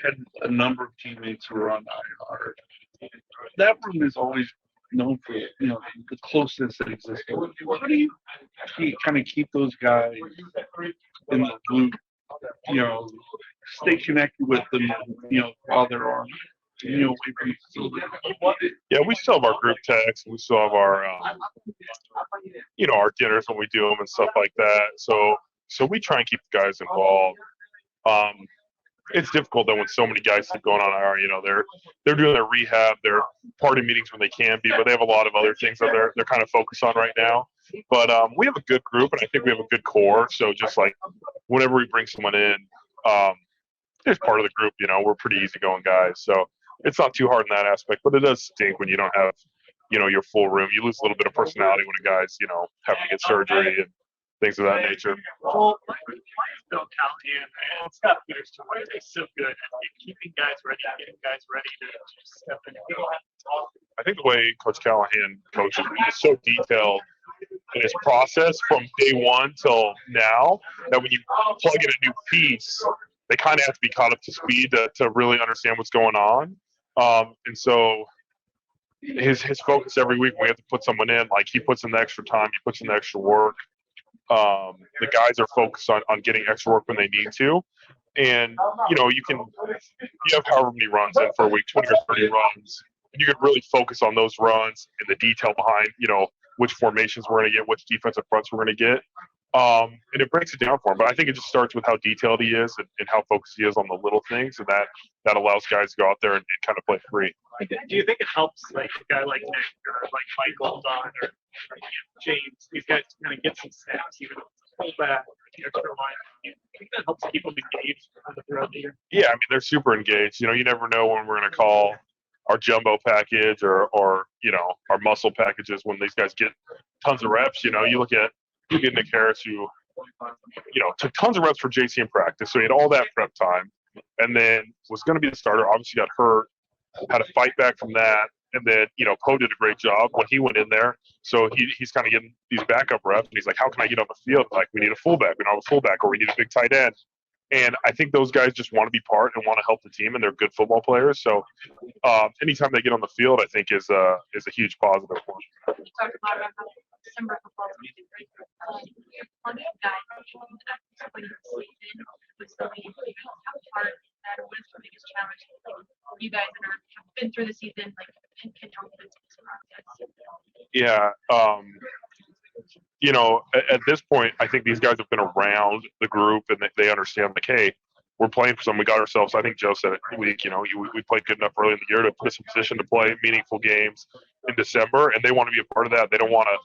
had a number of teammates who were on IR. That room is always known for the closeness that exists. How do you kind of keep those guys in the loop? Stay connected with them. While they're on. Away from the facility. Yeah, we still have our group texts. We still have our, our dinners when we do them and stuff like that. So we try and keep the guys involved. It's difficult though when so many guys keep going on IR. They're doing their rehab, their party meetings when they can be, but they have a lot of other things that they're kind of focused on right now. But we have a good group, and I think we have a good core. So just like whenever we bring someone in, as part of the group, we're pretty easygoing guys. So it's not too hard in that aspect, but it does stink when you don't have, your full room. You lose a little bit of personality when a guy's, having to get surgery and things of that nature. Well, why is Bill Callahan and Scott Peterson, why are they so good at keeping guys ready, getting guys ready to step in? I think the way Coach Callahan coaches is so detailed in his process from day one till now that when you plug in a new piece, they kind of have to be caught up to speed to really understand what's going on. And so his focus every week when we have to put someone in, like he puts in the extra time, he puts in the extra work. The guys are focused on getting extra work when they need to. And, you have however many runs in for a week, 20 or 30 runs. And you can really focus on those runs and the detail behind, which formations we're going to get, which defensive fronts we're going to get. And it breaks it down for him. But I think it just starts with how detailed he is and how focused he is on the little things. And that allows guys to go out there and kind of play free. Do you think it helps, like a guy like Nick or like Michael Don or James, these guys to kind of get some snaps, even if it's a fullback or the extra line? I think that helps keep them engaged throughout the year. Yeah, I mean, they're super engaged. You never know when we're going to call our jumbo package or our muscle packages when these guys get tons of reps. You look at Nick Harris, who, took tons of reps for JC in practice. So he had all that prep time and then was going to be the starter, obviously got hurt, had to fight back from that. And then, Poe did a great job when he went in there. So he's kind of getting these backup reps. And he's like, how can I get on the field? Like, we need a fullback. We don't have a fullback, or we need a big tight end. And I think those guys just want to be part and want to help the team, and they're good football players. So anytime they get on the field, I think is a huge positive for them. You talked about how December football season, you're plugging guys when the season was going. How hard is that, or what is the biggest challenge for you guys that have been through the season, like, and can help with this process? Yeah. At this point, I think these guys have been around the group and they understand, like, hey, we're playing for something. We got ourselves, I think Joe said it, we played good enough early in the year to put us in position to play meaningful games in December, and they want to be a part of that. They don't want to,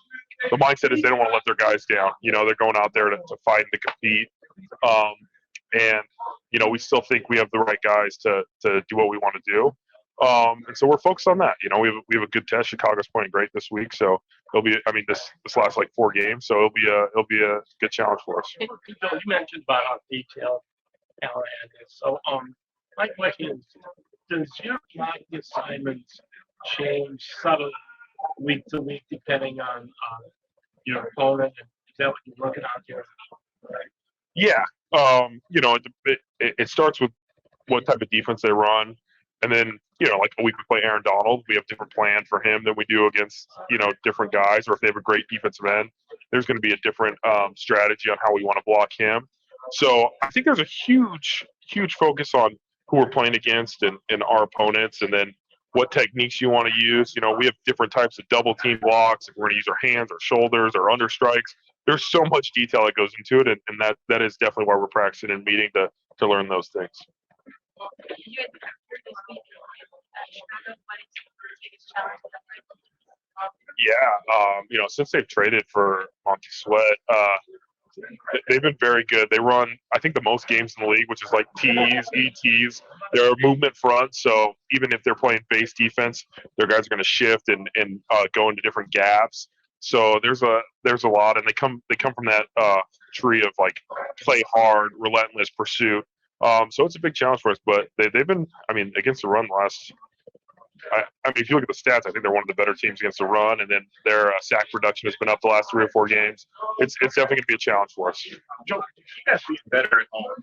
the mindset is they don't want to let their guys down. They're going out there to fight and to compete. And we still think we have the right guys to do what we want to do. And so we're focused on that. We have a good test. Chicago's playing great this week, so it'll be. I mean, this lasts like 4 games, so it'll be a good challenge for us. You mentioned about how detailed Callahan is. So, my question is, does your block assignments change subtly week to week depending on your opponent? Is that what you're looking out here? Yeah. It starts with what type of defense they run. And then, like a week we play Aaron Donald, we have different plan for him than we do against, different guys. Or if they have a great defensive end, there's going to be a different strategy on how we want to block him. So I think there's a huge, huge focus on who we're playing against and our opponents, and then what techniques you want to use. We have different types of double team blocks. If we're going to use our hands, our shoulders, our understrikes. There's so much detail that goes into it, and that is definitely why we're practicing and meeting to learn those things. Yeah, since they've traded for Monty Sweat, they've been very good. They run, I think, the most games in the league, which is like T's, ETs. They're a movement front, so even if they're playing base defense, their guys are going to shift and go into different gaps. So there's a lot, and they come from that tree of like play hard, relentless pursuit. So it's a big challenge for us, but they've been, against the run last. If you look at the stats, I think they're one of the better teams against the run, and then their sack production has been up the last 3 or 4 games. It's definitely going to be a challenge for us. Joe, you guys being better at home,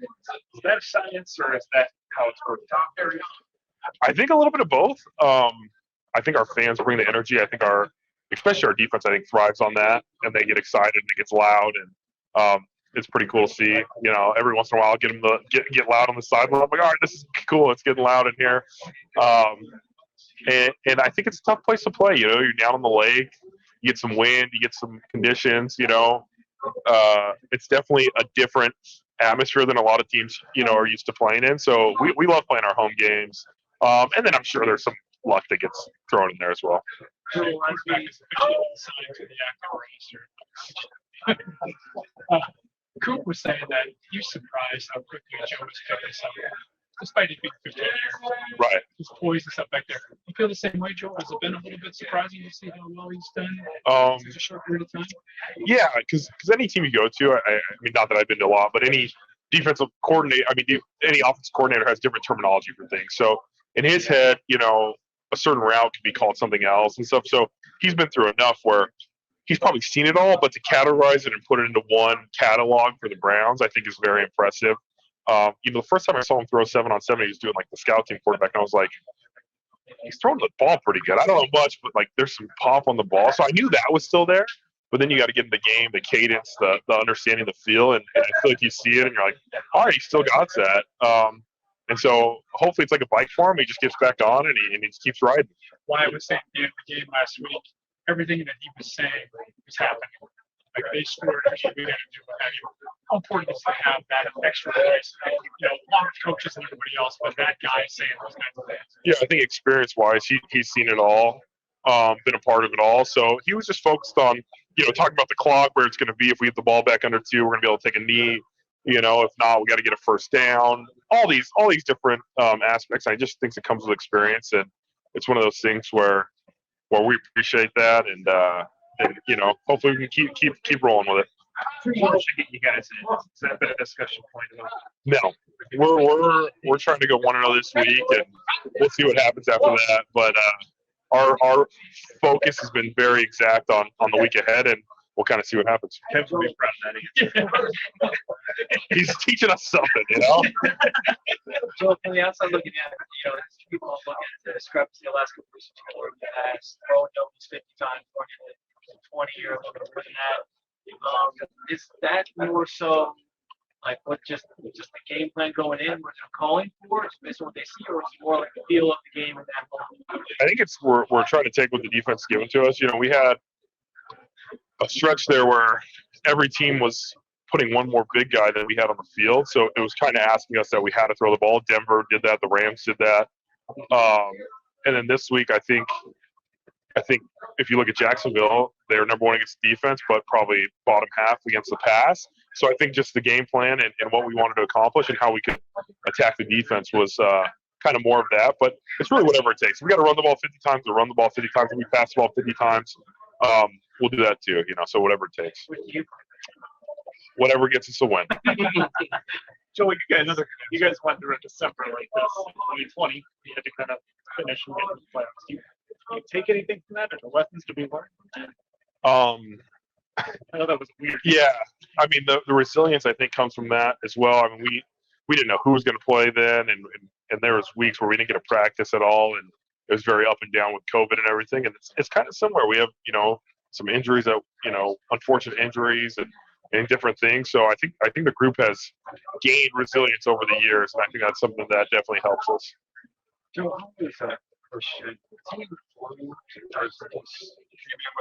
is that science or is that how it's worked out? I think a little bit of both. I think our fans bring the energy. I think especially our defense, I think thrives on that, and they get excited and it gets loud, and it's pretty cool to see. You know, every once in a while, get them to get loud on the sideline. I'm like, all right, this is cool. It's getting loud in here. And I think it's a tough place to play. You know, you're down on the lake, you get some wind, you get some conditions. You know, it's definitely a different atmosphere than a lot of teams, you know, are used to playing in. So we love playing our home games. And then I'm sure there's some luck that gets thrown in there as well. So reminds me of signed to the active roster. Coop was saying that he's surprised how quickly Joe has picked this up, despite it being 15 years. Right. He's poised this up back there. You feel the same way, Joe? Has it been a little bit surprising to see how well he's done in such a short period of time? Yeah, because any team you go to, I mean, not that I've been to a lot, but any defensive coordinator, I mean, any offensive coordinator has different terminology for things. So in his head, you know, a certain route could be called something else and stuff. So he's been through enough where he's probably seen it all, but to categorize it and put it into one catalog for the Browns, I think is very impressive. You know, the first time I saw him throw 7-on-7, he was doing like the scout team quarterback, and I was like, he's throwing the ball pretty good. I don't know much, but like there's some pop on the ball. So I knew that was still there. But then you got to get in the game, the cadence, the understanding, the feel, and I feel like you see it, and you're like, all right, he still got that. And so hopefully it's like a bike for him. He just gets back on and he just keeps riding. Why I was saying at the end of the game last week, everything that he was saying was happening. Like they scored, we got to do what have you. How important is to have that extra voice? You know, along with coaches and everybody else, but that guy saying those kinds of things. Yeah, I think experience-wise, he's seen it all, been a part of it all. So he was just focused on, you know, talking about the clock, where it's going to be if we get the ball back under 2, we're going to be able to take a knee. You know, if not, we got to get a first down. All these different aspects. I just think it comes with experience, and it's one of those things where we appreciate that, and you know, hopefully we can keep rolling with it. What should get you guys in? Has that been a discussion point at all? No, we're trying to go 1-0 this week, and we'll see what happens after that. But our focus has been very exact on the week ahead, and we'll kind of see what happens. Kevin's really proud of that. He's teaching us something, you know. So from the outside looking at it, you know, people look at the discrepancy the last couple of weeks before the past, throwing doubles 50 times, 20 or a little bit more than that. Is that more so like what just the game plan going in, what they're calling for, is based on what they see, or is it more like the feel of the game in that moment? I think it's we're trying to take what the defense is giving to us. You know, we had a stretch there where every team was putting one more big guy than we had on the field, so it was kind of asking us that we had to throw the ball. Denver did that, the Rams did that, and then this week I think if you look at Jacksonville, they're number 1 against defense, but probably bottom half against the pass. So I think just the game plan and what we wanted to accomplish and how we could attack the defense was kind of more of that. But it's really whatever it takes. If we got to run the ball 50 times, we'll run the ball 50 times. If we pass the ball 50 times, we'll do that too. You know, so whatever it takes. Whatever gets us a win. Joey, you guys went through a December like this in 2020. You had to kind of finish and get into the playoffs. Do you take anything from that, or the lessons to be learned? I know that was weird. Yeah, I mean the resilience I think comes from that as well. I mean we didn't know who was going to play then, and there was weeks where we didn't get a practice at all, and it was very up and down with COVID and everything. And it's kind of similar. We have some injuries that unfortunate injuries and different things. So I think the group has gained resilience over the years, and I think that's something that definitely helps us. Joe, how is that or should team performing with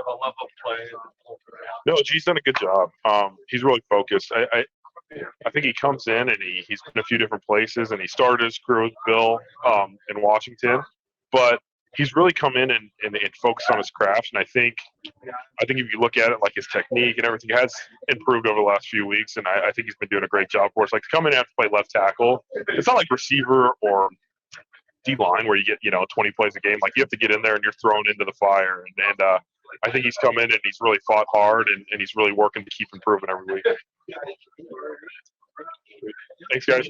a level of play? No, G's done a good job. He's really focused. I think he comes in and he's been a few different places, and he started his career with Bill in Washington, but he's really come in and focused on his craft. And I think if you look at it, like his technique and everything has improved over the last few weeks, and I think he's been doing a great job for us. Like to come in and have to play left tackle, it's not like receiver or D-line where you get 20 plays a game. Like you have to get in there and you're thrown into the fire. And I think he's come in and he's really fought hard, and he's really working to keep improving every week. Thanks, guys.